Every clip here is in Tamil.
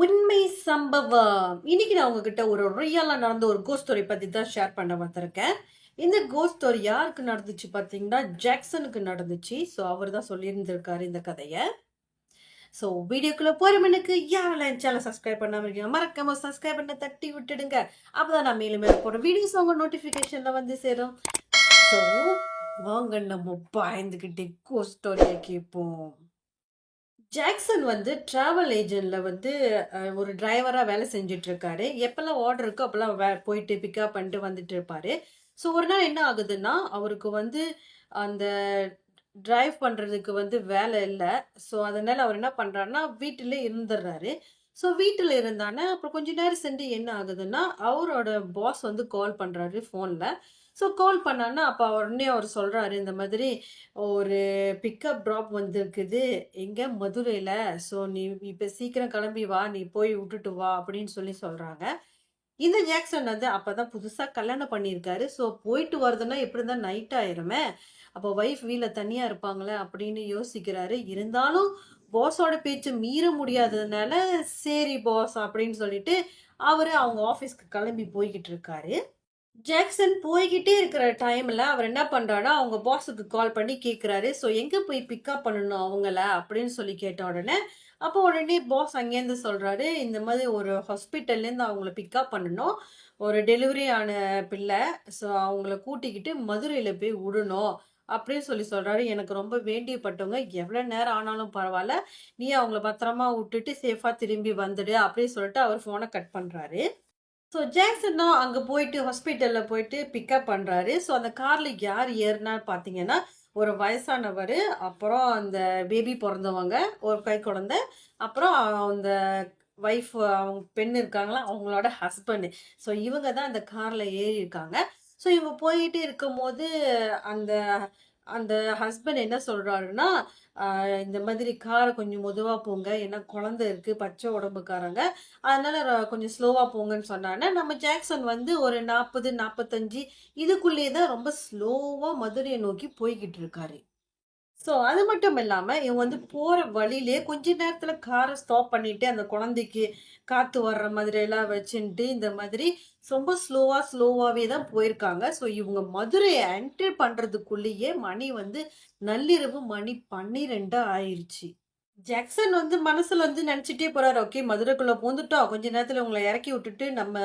உண்மை சம்பவம். இன்னைக்கு நான் உங்ககிட்ட ஒரு ரியலா நடந்த ஒரு கோஸ்ட் ஸ்டோரி பத்தி தான் ஷேர் பண்ண வந்திருக்கேன். இந்த கோஸ்ட் ஸ்டோரி யாருக்கு நடந்துச்சு பார்த்தீங்கன்னா, ஜாக்சனுக்கு நடந்துச்சு. ஸோ அவர் தான் சொல்லியிருந்திருக்காரு இந்த கதைய. ஸோ வீடியோக்குள்ள போற முன்னுக்கு யாரெல்லாம் என் சேனல் சப்ஸ்கிரைப் பண்ணாம இருக்கீங்க, மறக்காம சப்ஸ்கிரைப் பண்ண தட்டி விட்டுடுங்க. அப்பதான் நான் மேலும் மேலும் போற வீடியோஸ் உங்க நோட்டிஃபிகேஷன்ல வந்து சேரும். ஸோ வாங்க நம்ம பயந்துகிட்டே கோஸ்ட் ஸ்டோரியை கேட்போம். ஜாக்சன் வந்து டிராவல் ஏஜென்ட்ல வந்து ஒரு டிரைவரா வேலை செஞ்சுட்டு இருக்காரு. எப்பெல்லாம் ஆர்டர் இருக்கோ அப்பெல்லாம் போயிட்டு பிக்கப் பண்ணிட்டு வந்துட்டு இருப்பாரு. ஸோ ஒரு நாள் என்ன ஆகுதுன்னா, அவருக்கு வந்து அந்த டிரைவ் பண்றதுக்கு வந்து வேலை இல்ல. ஸோ அதனால அவர் என்ன பண்றாருன்னா, வீட்டிலே இருந்துடுறாரு. ஸோ வீட்டில இருந்தானே அப்புறம் கொஞ்ச நேரம் சென்று என்ன ஆகுதுன்னா, அவரோட பாஸ் வந்து கால் பண்றாரு ஃபோன்ல. ஸோ கால் பண்ணான்னா, அப்ப உடனே அவர் சொல்றாரு, இந்த மாதிரி ஒரு பிக்கப் ட்ராப் வந்திருக்குது. எங்க மதுரையில. ஸோ நீ இப்ப சீக்கிரம் கிளம்பி வா. நீ போய் விட்டுட்டு வா அப்படின்னு சொல்லி சொல்றாங்க. இந்த ஜாக்சன் வந்து அப்பதான் புதுசா கல்யாணம் பண்ணியிருக்காரு. ஸோ போயிட்டு வரதுன்னா எப்படி இருந்தாலும் நைட் ஆயிருமே. அப்போ வைஃப் வீட்ல தனியா இருப்பாங்களே அப்படின்னு யோசிக்கிறாரு. இருந்தாலும் பாஸோட பேச்ச மீற முடியாததுனால, சரி பாஸ் அப்படின்னு சொல்லிட்டு அவரு அவங்க ஆஃபீஸ்க்கு கிளம்பி போய்க்கிட்டு இருக்காரு. ஜாக்சன் போய்க்கிட்டே இருக்கிற டைம்ல அவர் என்ன பண்றாருன்னா, அவங்க பாஸுக்கு கால் பண்ணி கேட்கிறாரு. ஸோ எங்க போய் பிக்கப் பண்ணணும் அவங்கள அப்படின்னு சொல்லி கேட்ட உடனே, அப்போ உடனே பாஸ் அங்கேருந்து சொல்றாரு, இந்த மாதிரி ஒரு ஹாஸ்பிட்டல்லேருந்து அவங்கள பிக்கப் பண்ணணும். ஒரு டெலிவரி ஆன பிள்ளை. ஸோ அவங்கள கூட்டிக்கிட்டு மதுரையில போய் விடணும். அப்படின்னு சொல்லி சொல்றாரு. எனக்கு ரொம்ப வேண்டியப்பட்டவங்க. எவ்வளோ நேரம் ஆனாலும் பரவால்ல. நீ அவங்கள பத்திரமா விட்டுட்டு சேஃபா திரும்பி வந்துடு அப்படின்னு சொல்லிட்டு அவர் ஃபோன கட் பண்றாரு. ஸோ ஜாக்சனும் அங்க போயிட்டு ஹாஸ்பிட்டல்ல போயிட்டு பிக்கப் பண்றாரு. ஸோ அந்த கார்ல யார் ஏறுனான்னு பார்த்தீங்கன்னா, ஒரு வயசானவரு, அப்புறம் அந்த பேபி பொறந்தவங்க, ஒரு கைக்குழந்தை, அப்புறம் அந்த வைஃப் அவங்க பெண் இருக்காங்களா, அவங்களோட ஹஸ்பண்ட். ஸோ இவங்க தான் அந்த கார்ல ஏறியிருக்காங்க. ஸோ இவங்க போயிட்டே இருக்கும்போது, அந்த அந்த ஹஸ்பண்ட் என்ன சொல்றாருன்னா, இந்த மாதிரி கார கொஞ்சம் மெதுவா போங்க. ஏன்னா குழந்தை இருக்கு, பச்சை உடம்புக்காரங்க. அதனால கொஞ்சம் ஸ்லோவா போங்கன்னு சொன்னாங்க. நம்ம ஜாக்சன் வந்து ஒரு 40, 45 இதுக்குள்ளேயே தான் ரொம்ப ஸ்லோவா மதுரைய நோக்கி போய்க்கிட்டு இருக்காரு. ஸோ அது மட்டும் இல்லாம, இவங்க வந்து போற வழியிலே கொஞ்ச நேரத்துல கார ஸ்டாப் பண்ணிட்டு, அந்த குழந்தைக்கு காத்து வர்ற மாதிரியெல்லாம் வச்சுன்ட்டு, இந்த மாதிரி ரொம்ப ஸ்லோவாவே தான் போயிருக்காங்க. ஸோ இவங்க மதுரைய என்டர் பண்றதுக்குள்ளேயே மணி வந்து நள்ளிரவு மணி 12 ஆயிருச்சு. ஜாக்சன் வந்து மனசுல வந்து நெனச்சுட்டே போறாரு. ஓகே மதுரைக்குள்ள பூந்துட்டோம். கொஞ்ச நேரத்துல உங்கள எறக்கி விட்டுட்டு நம்ம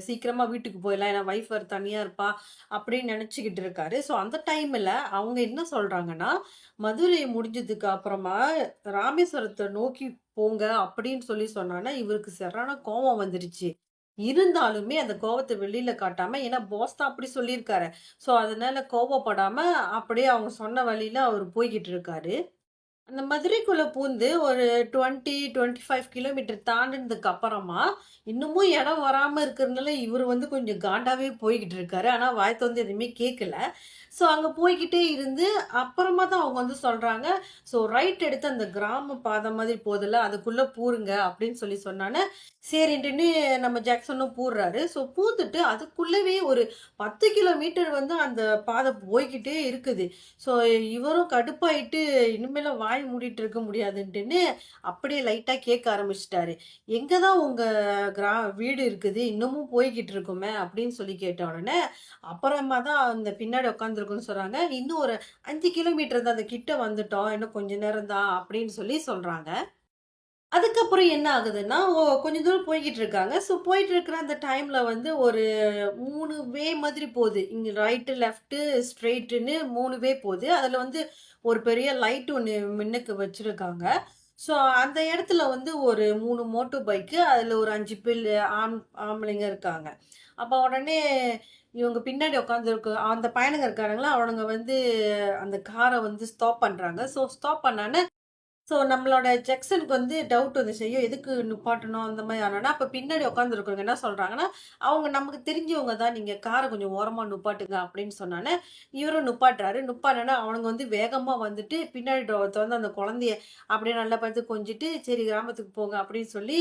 சீக்கிரமா வீட்டுக்கு போயிடலாம். ஏன்னா வைஃப் வேற தனியா இருப்பா. அப்படின்னு நெனச்சுக்கிட்டு இருக்காரு. ஸோ அந்த டைம்ல அவங்க என்ன சொல்றாங்கன்னா, மதுரை முடிஞ்சதுக்கு அப்புறமா ராமேஸ்வரத்த நோக்கி போங்க அப்படின்னு சொல்லி சொன்னோனே, இவருக்கு சரியான கோவம் வந்துருச்சு. இருந்தாலுமே அந்த கோவத்த வெளியில காட்டாம, ஏன்னா பாஸ் தான் அப்படி சொல்லியிருக்காரு. ஸோ அதனால கோவப்படாம அப்படியே அவங்க சொன்ன வழியில அவரு போய்க்கிட்டு இருக்காரு. அந்த மதுரைக்குள்ள பூந்து ஒரு 20, 25 கிலோமீட்டர் தாண்டுனதுக்கு அப்புறமா, இன்னமும் இடம் வராம இருக்கிறதுனால, இவரு வந்து கொஞ்சம் காண்டாவே போய்க்கிட்டு இருக்காரு. ஆனா வாய தொறந்து எதுவுமே கேட்கல. ஸோ அங்க போய்க்கிட்டே இருந்து, அப்புறமா தான் அவங்க வந்து சொல்றாங்க, "ஸோ ரைட் எடுத்து அந்த கிராம பாதை மாதிரி போதுல்ல, அதுக்குள்ள பூருங்க" அப்படின்னு சொல்லி சொன்னோனே, சரின்ட்டுன்னு நம்ம ஜாக்சனும் பூடுறாரு. ஸோ பூந்துட்டு அதுக்குள்ளவே ஒரு 10 கிலோமீட்டர் வந்து அந்த பாதை போய்க்கிட்டே இருக்குது. ஸோ இவரும் கடுப்பாயிட்டு, இனிமேலும் வாய் மூடிட்டு இருக்க முடியாதுன்ட்டுன்னு, அப்படியே லைட்டா கேட்க ஆரம்பிச்சுட்டாரு. "எங்க தான் உங்க வீடு இருக்குது? இன்னமும் போய்க்கிட்டு இருக்குமே?" அப்படின்னு சொல்லி கேட்ட உடனே, அப்புறமா தான் அந்த பின்னாடி உட்காந்துருக்குன்னு சொல்றாங்க. "இன்னும் ஒரு 5 கிலோமீட்டர் தான், அந்த கிட்ட வந்துட்டோம். இன்னும் கொஞ்ச நேரம் தான்" அப்படின்னு சொல்லி சொல்றாங்க. அதுக்கப்புறம் என்ன ஆகுதுன்னா, கொஞ்சம் தூரம் போய்க்கிட்டு இருக்காங்க. ஸோ போயிட்டு இருக்கிற அந்த டைம்ல வந்து ஒரு 3 வே மாதிரி போது. இங்க ரைட்டு, லெஃப்ட்டு, ஸ்ட்ரெய்ட்டுன்னு 3 வே போது. அதுல வந்து ஒரு பெரிய லைட் ஒண்ணு மின்னுக்கு வச்சிருக்காங்க. ஸோ அந்த இடத்துல வந்து ஒரு 3 மோட்டார் பைக்கு, அதுல ஒரு 5 ஆம்பளைங்க இருக்காங்க. அப்ப உடனே இவங்க பின்னாடி உட்காந்துருக்க அந்த பையனுங்க இருக்கானுங்களா, அவனுங்க வந்து அந்த கார வந்து ஸ்டாப் பண்றாங்க. ஸோ ஸ்டாப் பண்ணோனே ஸோ நம்மளோட ஜக்சனுக்கு வந்து டவுட் வந்துச்சு. ஐயோ! எதுக்கு நிப்பாட்டணும்? அந்த மாரி ஆனோனே, அப்ப பின்னாடி உட்காந்துருக்கிறவங்க என்ன சொல்றாங்கன்னா, அவங்க நமக்கு தெரிஞ்சவங்க தான். நீங்க கார கொஞ்சம் ஓரமா நிப்பாட்டுங்க அப்படின்னு சொன்னோனே, இவரும் நிப்பாட்டுறாரு. நிப்பாட்டுனோனே அவனுங்க வந்து வேகமா வந்துட்டு பின்னாடி டோர தொறந்து அந்த குழந்தைய அப்படியே நல்லா பார்த்து கொஞ்சிட்டு, சரி கிராமத்துக்கு போங்க அப்படின்னு சொல்லி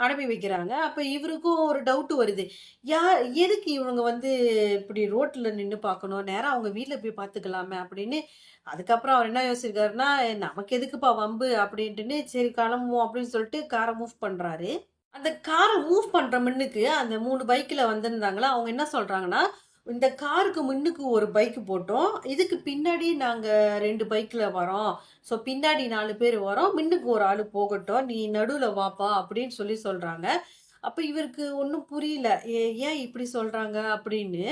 அனுப்பி வைக்கிறாங்க. அப்ப இவருக்கும் ஒரு டவுட் வருது. யா எதுக்கு இவனுங்க வந்து இப்படி ரோட்ல நின்னு பார்க்கணும்? நேரா அவங்க வீட்ல போய் பார்த்துக்கலாமே அப்படின்னு அதுக்கப்புறம் அவர் என்ன யோசிச்சிருக்காருன்னா, நமக்கு எதுக்குப்பா வம்பு அப்படின்ட்டுன்னு, சரி கிளம்புவோம் அப்படின்னு சொல்லிட்டு கார மூவ் பண்றாரு. அந்த கார மூவ் பண்ற முன்னுக்கு அந்த 3 பைக்ல வந்திருந்தாங்களா, அவங்க என்ன சொல்றாங்கன்னா, "இந்த காருக்கு முன்னுக்கு ஒரு பைக் போட்டோம். இதுக்கு பின்னாடி நாங்க 2 பைக்ல வரோம். ஸோ பின்னாடி 4 பேர் வரோம். முன்னுக்கு ஒரு ஆளு போகட்டும். நீ நடுவுல வாப்பா" அப்படின்னு சொல்றாங்க. அப்ப இவருக்கு ஒண்ணும் புரியல. ஏன் இப்படி சொல்றாங்க அப்படின்னு.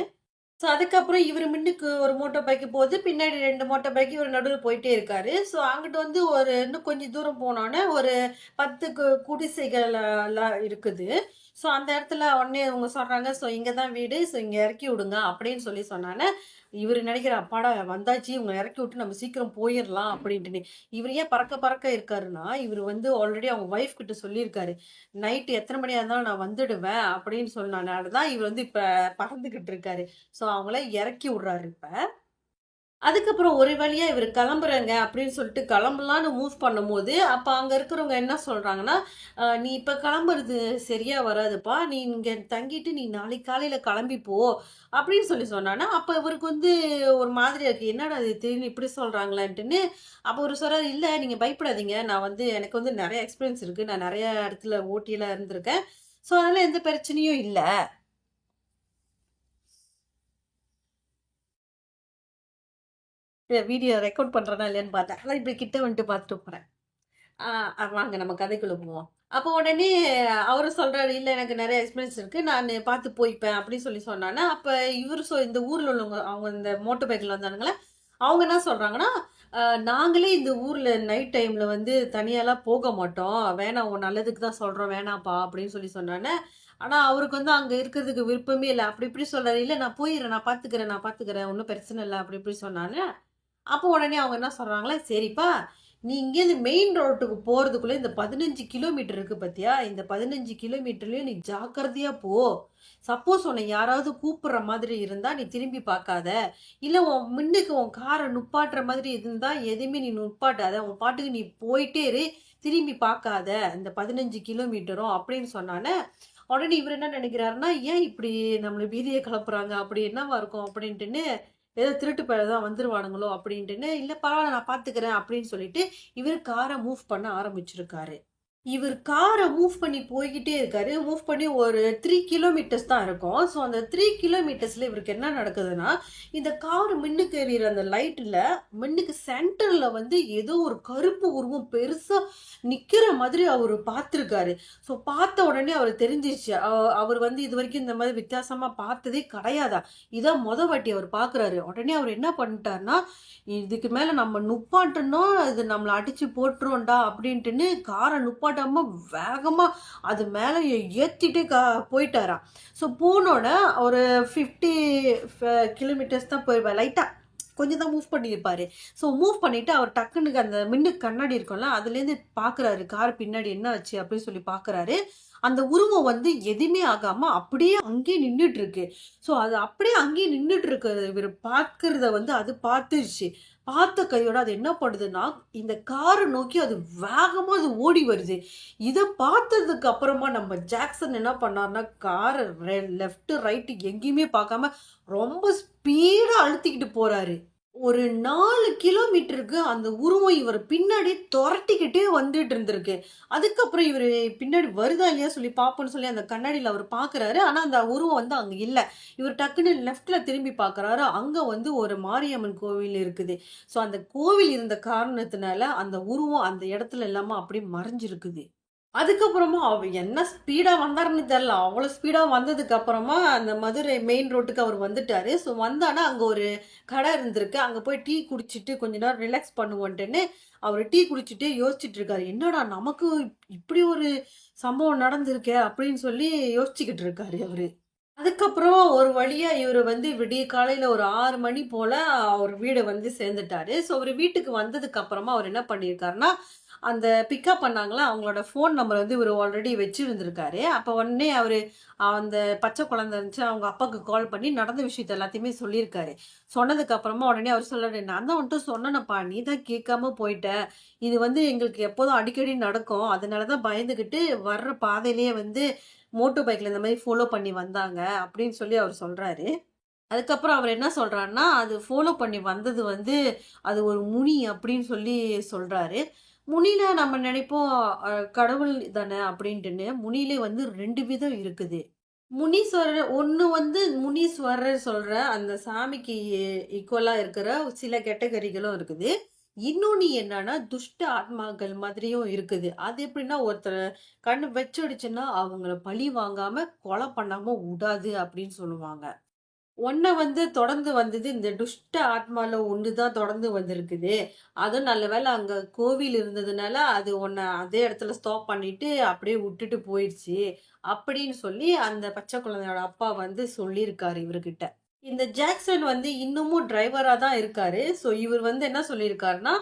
ஸோ அதுக்கப்புறம் இவரு முன்னுக்கு ஒரு மோட்டார் பைக் போகுது. பின்னாடி 2 மோட்டார் பைக் இவரு நடுவுல போயிட்டே இருக்காரு. ஸோ அங்கிட்டு வந்து ஒரு இன்னும் கொஞ்சம் தூரம் போனோனே ஒரு 10 குடிசைகள் எல்லாம் இருக்குது. ஸோ அந்த இடத்துல உடனே அவங்க சொல்றாங்க, "ஸோ இங்க தான் வீடு. ஸோ இங்க இறக்கி விடுங்க" அப்படின்னு சொன்னோனே, இவரு நினைக்கிறார், "அப்பாடா வந்தாச்சு. இவங்கள இறக்கி விட்டு நம்ம சீக்கிரம் போயிரலாம்" அப்படின்ட்டுன்னு. இவரு ஏன் பறக்க பறக்க இருக்காருன்னா, இவரு வந்து ஆல்ரெடி அவங்க ஒய்ஃப் கிட்ட சொல்லியிருக்காரு. "நைட் எத்தன மணியா இருந்தாலும் நான் வந்துடுவேன்" அப்படின்னு சொன்னனால தான் இவரு வந்து இப்ப பறந்துகிட்டு இருக்காரு. ஸோ அவங்கள இறக்கி விடுறாரு இப்ப. அதுக்கப்புறம் ஒரு வழியா இவரு கிளம்புறேங்க அப்படின்னு சொல்லிட்டு கிளம்பலான்னு மூவ் பண்ணும்போது, அப்ப அங்க இருக்கிறவங்க என்ன சொல்றாங்கன்னா, நீ இப்ப கிளம்புறது சரியா வராதுப்பா. நீ இங்க தங்கிட்டு நீ நாளைக்கு காலையில கிளம்பி போ" அப்படின்னு சொன்னானா, அப்ப இவருக்கு வந்து ஒரு மாதிரியா இருக்கு. என்னடா இது திடீர்னு இப்படி சொல்றாங்களேன்ட்டுன்னு, அப்ப அவரு சொல்றாரு, "இல்ல நீங்க பயப்படாதீங்க. நான் வந்து எனக்கு வந்து நெறைய எக்ஸ்பீரியன்ஸ் இருக்கு. நான் நெறைய இடத்துல ஓட்டிலாம் இருந்திருக்கேன். ஸோ அதனால எந்த பிரச்சனையும் இல்ல." வீடியோ ரெக்கார்ட் பண்றேனா இல்லையான்னு பார்த்தேன். அதான் இப்படி கிட்ட வந்துட்டு பார்த்துட்டு போறேன். ஆ வாங்க நம்ம கதைக்குள்ள போவோம். அப்போ உடனே அவரு சொல்றாரு, "இல்ல எனக்கு நெறைய எக்ஸ்பீரியன்ஸ் இருக்கு. நானு பார்த்து போய்ப்பேன்" அப்படின்னு சொன்னானா, அப்ப இவரு இந்த ஊர்ல உள்ளவங்க அவங்க இந்த மோட்டார் பைக்ல வந்தானுங்கள, அவங்க என்ன சொல்றாங்கன்னா, நாங்களே இந்த ஊர்ல நைட் டைம்ல வந்து தனியாலாம் போக மாட்டோம். வேணாம் உன் நல்லதுக்கு தான் சொல்றோம். வேணாம்ப்பா" அப்படின்னு சொன்னானே, ஆனா அவருக்கு வந்து அங்க இருக்கிறதுக்கு விருப்பமே இல்ல. அப்படி இப்படி சொல்றாரு. "இல்ல நான் போயிர்றேன். நான் பார்த்துக்கிறேன். ஒண்ணும் பிரச்சனை இல்ல" அப்படி இப்படி சொன்னானே, அப்போ உடனே அவங்க என்ன சொல்றாங்களா, "சரிப்பா, நீ இங்கேருந்து மெயின் ரோட்டுக்கு போறதுக்குள்ள இந்த 15 கிலோமீட்டர் இருக்கு பாத்தியா? இந்த 15 கிலோமீட்டர்லயும் நீ ஜாக்கிரதையா போ. சப்போஸ் உன்னை யாராவது கூப்பிடுற மாதிரி இருந்தா நீ திரும்பி பார்க்காத. இல்ல உன் முன்னுக்கு உன் கார நுப்பாட்டுற மாதிரி இருந்தா எதையுமே நீ நுப்பாட்டாத. உன் பாட்டுக்கு நீ போயிட்டே இரு. திரும்பி பார்க்காத. இந்த 15 கிலோமீட்டரும்" அப்படின்னு சொன்னானே, உடனே இவரு என்ன நினைக்கிறாருன்னா, "ஏன் இப்படி நம்மள பீதிய கிளப்புறாங்க? அப்படி என்னவா இருக்கும்?" அப்படின்ட்டுன்னு ஏதோ திருட்டு பயல் தான் வந்துருவானுங்களோ அப்படின்ட்டுன்னு, "இல்ல பரவால்ல நான் பார்த்துக்கிறேன்" அப்படின்னு சொல்லிட்டு, இவரு கார மூவ் பண்ண ஆரம்பிச்சிருக்காரு. இவர் கார மூவ் பண்ணி போய்க்கிட்டே இருக்காரு. மூவ் பண்ணி ஒரு 3 கிலோமீட்டர்ஸ் தான் இருக்கும். ஸோ அந்த 3 கிலோமீட்டர்ஸ்ல இவருக்கு என்ன நடக்குதுன்னா, இந்த கார் மின்னுக்கு எரியிற அந்த லைட்ல மின்னுக்கு சென்டர்ல வந்து ஏதோ ஒரு கருப்பு உருவம் பெருசா நிக்கிற மாதிரி அவரு பார்த்துருக்காரு. ஸோ பார்த்த உடனே அவருக்கு தெரிஞ்சிருச்சு. அவர் வந்து இதுவரைக்கும் இந்த மாதிரி வித்தியாசமா பார்த்ததே கிடையாதாம். இதான் வாட்டி அவர் பார்க்குறாரு. உடனே அவர் என்ன பண்ணிட்டாருன்னா, இதுக்கு மேல நம்ம நுப்பாட்டணும், இது நம்மள அடிச்சு போட்டுரும்டா அப்படின்ட்டுன்னு கார நுப்பாட்டாம வேகமா அது மேல ஏத்திட்டே போயிட்டாராம். ஸோ போனோனே ஒரு 50 கிலோமீட்டர்ஸ் தான் போயிருப்பாரு. லைட்டா கொஞ்சம் தான் மூவ் பண்ணியிருப்பாரு. ஸோ மூவ் பண்ணிட்டு அவர் டக்குனு அந்த மின்னுக்கு கண்ணாடி இருக்கும்ல, அதுலேருந்து பார்க்குறாரு. கார் பின்னாடி என்ன ஆச்சு அப்படின்னு சொல்லி பார்க்குறாரு. அந்த உருவம் வந்து எதுவுமே ஆகாம அப்படியே அங்கேயே நின்னுட்டு இருக்கு. ஸோ அது அப்படியே அங்கேயே நின்னுட்டு இருக்கிறத இவரு பார்க்கிறத வந்து அது பார்த்துருச்சு. பார்த்த கையோட அது என்ன பண்ணுதுன்னா, இந்த கார நோக்கி அது வேகமா அது ஓடி வருது. இத பார்த்ததுக்கு அப்புறமா நம்ம ஜாக்சன் என்ன பண்ணாருன்னா, கார லெஃப்ட், ரைட் எங்கேயுமே பார்க்காம ரொம்ப ஸ்பீடா அழுத்திக்கிட்டு போறாரு. ஒரு 4 கிலோமீட்டருக்கு அந்த உருவம் இவர பின்னாடி தொரட்டிக்கிட்டே வந்துட்டு இருந்திருக்கு. அதுக்கப்புறம் இவரு பின்னாடி வருதா இல்லையா சொல்லி பார்ப்போம்ன்னு சொல்லி அந்த கண்ணாடில அவரு பார்க்குறாரு. ஆனா அந்த உருவம் வந்து அங்க இல்ல. இவரு டக்குன்னு லெஃப்ட்ல திரும்பி பார்க்குறாரு. அங்க வந்து ஒரு மாரியம்மன் கோவில் இருக்குது. ஸோ அந்த கோவில் இருந்த காரணத்தினால அந்த உருவம் அந்த இடத்துல இல்லாம அப்படியே மறைஞ்சிருக்குது. அதுக்கப்புறமா என்ன ஸ்பீடா வந்தாருன்னு தெரியல. அவ்வளோ ஸ்பீடா வந்ததுக்கு அப்புறமா அந்த மதுரை மெயின் ரோட்டுக்கு அவர் வந்துட்டாரு. ஸோ வந்தானா அங்க ஒரு கடை இருந்திருக்கு. அங்க போய் டீ குடிச்சிட்டு கொஞ்ச நேரம் ரிலாக்ஸ் பண்ணுவோன்ட்டுன்னு, அவரு டீ குடிச்சிட்டே யோசிச்சுட்டு இருக்காரு. என்னடா நமக்கு இப்படி ஒரு சம்பவம் நடந்திருக்கே! அப்படின்னு சொல்லி யோசிச்சுக்கிட்டு இருக்காரு அவரு. அதுக்கப்புறம் ஒரு வழியா இவரு வந்து விடிய காலையில ஒரு 6 மணி போல அவர் வீடு வந்து சேர்ந்துட்டாரு. ஸோ அவரு வீட்டுக்கு வந்ததுக்கு அப்புறமா அவர் என்ன பண்ணியிருக்காருன்னா, அந்த பிக்கப் பண்ணாங்கல்ல, அவங்களோட ஃபோன் நம்பர் வந்து இவரு ஆல்ரெடி வச்சிருந்திருக்காரு. அப்ப உடனே அவரு அந்த பச்சை குழந்தை இருந்துச்சு, அவங்க அப்பாக்கு கால் பண்ணி நடந்த விஷயத்த எல்லாத்தையுமே சொல்லியிருக்காரு. சொன்னதுக்கு அப்புறமா உடனே அவரு சொல்றாரு, "நான் தான் உன்ட்ட சொன்னேனப்பா, நீ தான் கேட்காம போயிட்ட. இது வந்து எங்களுக்கு எப்போதும் அடிக்கடி நடக்கும். அதனால தான் பயந்துகிட்டு வர்ற பாதையிலேயே வந்து மோட்டோ பைக்ல இந்த மாரி ஃபாலோ பண்ணி வந்தாங்க" அப்படின்னு சொல்லி அவரு சொல்றாரு. அதுக்கப்புறம் அவரு என்ன சொல்றாருன்னா, அது ஃபாலோ பண்ணி வந்தது வந்து, அது ஒரு முனி அப்படின்னு சொல்லி சொல்றாரு. முனினா நம்ம நினைப்போம் கடவுள் தானே அப்படின்ட்டுன்னு. முனியிலே வந்து 2 விதம் இருக்குது. முனீஸ்வரர் ஒண்ணு வந்து முனீஸ்வரர் சொல்ற அந்த சாமிக்கு ஈக்குவலா இருக்கிற சில கேட்டகரிகளும் இருக்குது. இன்னொன்னு என்னன்னா, துஷ்ட ஆத்மாக்கள் மாதிரியும் இருக்குது. அது எப்படின்னா, ஒருத்தர கண்ணு வச்சுடுச்சுன்னா, அவங்கள பழி வாங்காம, கொலை பண்ணாம உடாது அப்படின்னு சொல்லுவாங்க. ஒண்ண வந்து தொடர்ந்து வந்தது. இந்த துஷ்ட ஆத்மால ஒண்ணு தான் தொடர்ந்து வந்திருக்குது. அதுவும் நல்ல வேளை அங்க கோவில் இருந்ததுனால, அது உன்ன அதே இடத்துல ஸ்டாப் பண்ணிட்டு, அப்படியே விட்டுட்டு போயிருச்சு. அப்படின்னு சொல்லி அந்த பச்சை குழந்தையோட அப்பா வந்து சொல்லியிருக்காரு இவருகிட்ட. இந்த ஜாக்சன் வந்து இன்னமும் டிரைவரா தான் இருக்காரு. ஸோ இவர் வந்து என்ன சொல்லியிருக்காருன்னா,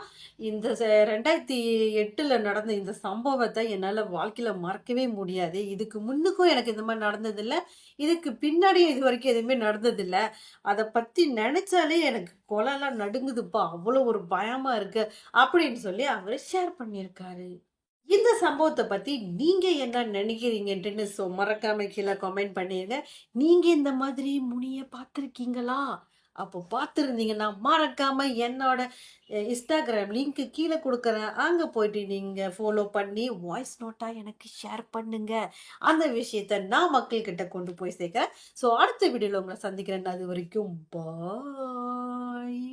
இந்த 2008ல நடந்த இந்த சம்பவத்த என்னால வாழ்க்கையில மறக்கவே முடியாது. இதுக்கு முன்னுக்கும் எனக்கு இந்த மாரி நடந்ததில்ல. இதுக்கு பின்னாடியும் இதுவரைக்கும் எதுவுமே நடந்ததில்ல. அத பத்தி நெனச்சாலே எனக்கு கொலலாம் நடுங்குதுப்பா. அவ்வளோ ஒரு பயமா இருக்கு. அப்படின்னு சொல்லி அவரு ஷேர் பண்ணியிருக்காரு. இந்த சம்பவத்த பத்தி நீங்க என்ன நினைக்கிறீங்கன்ட்டுன்னு மறக்காம கீழ கமெண்ட் பண்ணிருங்க. நீங்க இந்த மாதிரி முனிய பார்த்திருக்கீங்களா? அப்போ பார்த்திருந்தீங்கன்னா, மறக்காம என்னோட Instagram லிங்க் கீழ குடுக்குறேன். அங்க போயிட்டு நீங்க ஃபாலோ பண்ணி வாய்ஸ் நோட்டா எனக்கு ஷேர் பண்ணுங்க. அந்த விஷயத்த நான் மக்கள்கிட்ட கொண்டு போய் சேர்க்கிறேன். அடுத்த வீடியோல உங்கள சந்திக்கிறேன். அது வரைக்கும் பாய்.